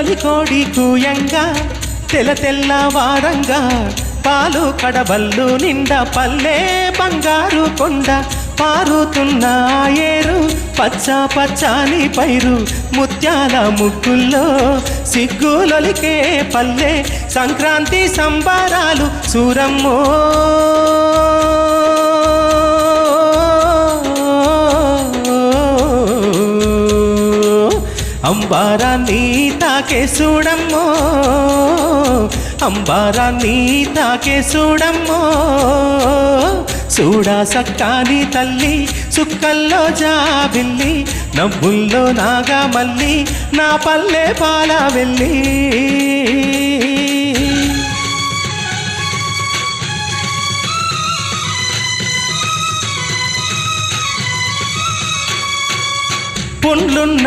తొలి కోడి కూయంగా తెల్లవారంగా పాలు కడబల్లు నిండా పల్లె బంగారు కొండ పారుతున్న ఏరు పచ్చ పచ్చాని పైరు ముత్యాల ముగ్గుల్లో సిగ్గులొలికే పల్లె సంక్రాంతి సంబరాలు సూరమ్మో అంబారాన్ని తాకే చూడమ్మో అంబారాన్ని తాకే చూడమ్మో చూడా సక్కాని తల్లి సుక్కల్లో జాబిల్లి నవ్వుల్లో నాగా మల్లి నా పల్లె పాల వెళ్ళి పుండ్లున్న